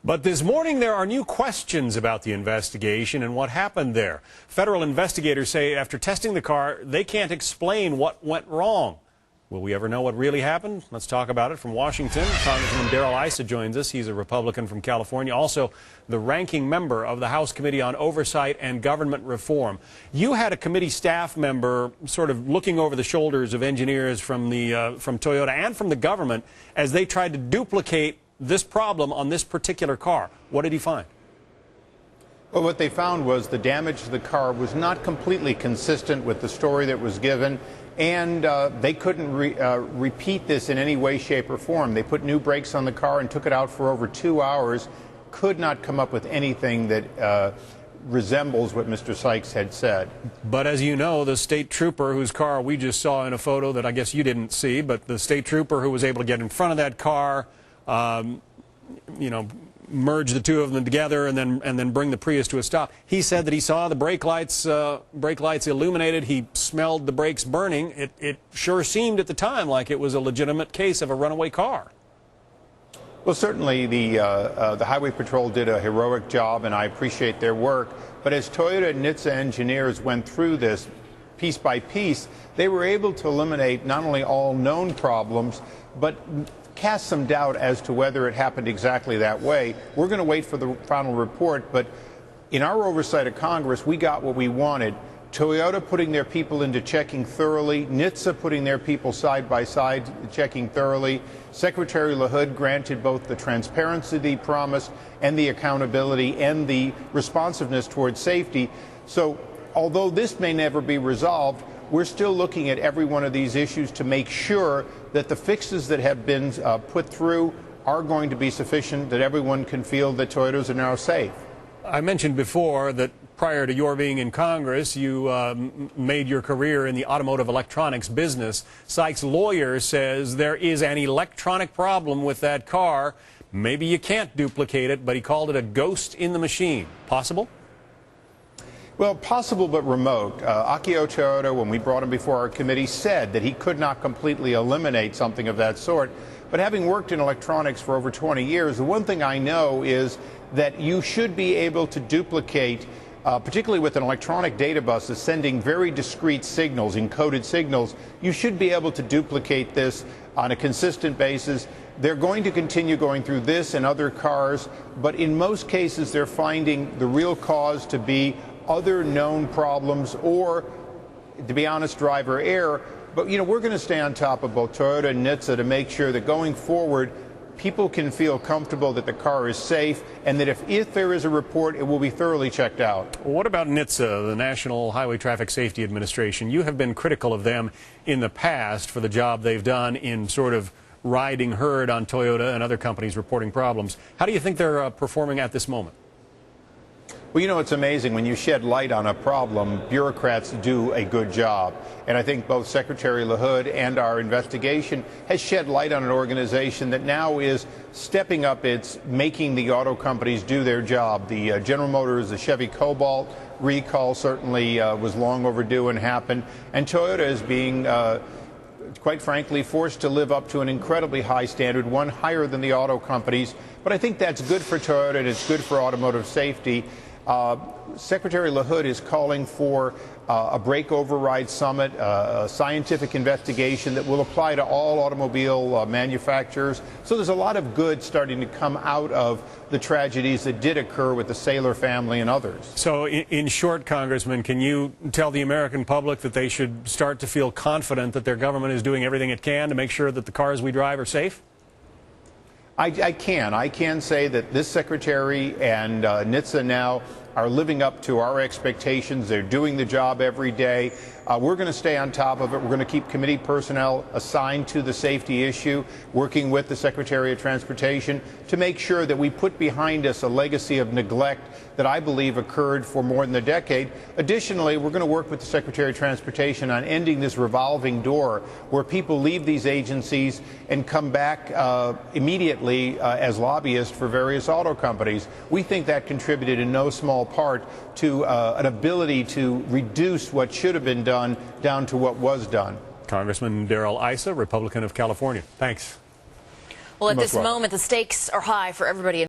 But this morning there are new questions about the investigation and what happened there. Federal investigators say after testing the car, they can't explain what went wrong. Will we ever know what really happened? Let's talk about it from Washington. Congressman Issa joins us. He's a Republican from California, also the ranking member of the House Committee on Oversight and Government Reform. You had a committee staff member sort of looking over the shoulders of engineers from Toyota and from the government as they tried to duplicate this problem on this particular car. What did he find? Well, what they found was the damage to the car was not completely consistent with the story that was given, and they couldn't repeat this in any way, shape, or form. They put new brakes on the car and took it out for over 2 hours, could not come up with anything that resembles what Mr. Sykes had said. But as you know, the state trooper whose car we just saw in a photo that I guess you didn't see, but the state trooper who was able to get in front of that car, merge the two of them together and then bring the Prius to a stop. He said that he saw the brake lights illuminated. He smelled the brakes burning. It sure seemed at the time like it was a legitimate case of a runaway car. Well, certainly the Highway Patrol did a heroic job, and I appreciate their work. But as Toyota and Issa engineers went through this piece by piece, they were able to eliminate not only all known problems, but cast some doubt as to whether it happened exactly that way. We're going to wait for the final report, but in our oversight of Congress, we got what we wanted. Toyota putting their people into checking thoroughly, Issa putting their people side by side checking thoroughly. Secretary LaHood granted both the transparency they promised and the accountability and the responsiveness towards safety. So although this may never be resolved, we're still looking at every one of these issues to make sure that the fixes that have been put through are going to be sufficient, that everyone can feel that Toyotas are now safe. I mentioned before that prior to your being in Congress, you made your career in the automotive electronics business. Sykes' lawyer says there is an electronic problem with that car. Maybe you can't duplicate it, but he called it a ghost in the machine. Possible? Well, possible but remote. Akio Toyoda, when we brought him before our committee, said that he could not completely eliminate something of that sort. But having worked in electronics for over 20 years, the one thing I know is that you should be able to duplicate, particularly with an electronic data bus that's sending very discrete signals, encoded signals, you should be able to duplicate this on a consistent basis. They're going to continue going through this and other cars, but in most cases they're finding the real cause to be other known problems or, to be honest, driver error. But, we're going to stay on top of both Toyota and Issa to make sure that going forward, people can feel comfortable that the car is safe and that if there is a report, it will be thoroughly checked out. What about NHTSA, the National Highway Traffic Safety Administration? You have been critical of them in the past for the job they've done in sort of riding herd on Toyota and other companies reporting problems. How do you think they're performing at this moment? Well, it's amazing when you shed light on a problem, bureaucrats do a good job. And I think both Secretary LaHood and our investigation has shed light on an organization that now is stepping up its making the auto companies do their job. The General Motors, the Chevy Cobalt recall certainly was long overdue and happened. And Toyota is being quite frankly, forced to live up to an incredibly high standard, one higher than the auto companies. But I think that's good for Toyota and it's good for automotive safety. Secretary LaHood is calling for a brake override summit, a scientific investigation that will apply to all automobile manufacturers. So there's a lot of good starting to come out of the tragedies that did occur with the Saylor family and others. So in short, Congressman, can you tell the American public that they should start to feel confident that their government is doing everything it can to make sure that the cars we drive are safe? I can say that this secretary and Issa now are living up to our expectations. They're doing the job every day. We're going to stay on top of it. We're going to keep committee personnel assigned to the safety issue, working with the Secretary of Transportation to make sure that we put behind us a legacy of neglect that I believe occurred for more than a decade. Additionally, we're going to work with the Secretary of Transportation on ending this revolving door where people leave these agencies and come back immediately as lobbyists for various auto companies. We think that contributed in no small part to an ability to reduce what should have been done down to what was done. Congressman Issa, Republican of California. Thanks. Well, at this moment, the stakes are high for everybody.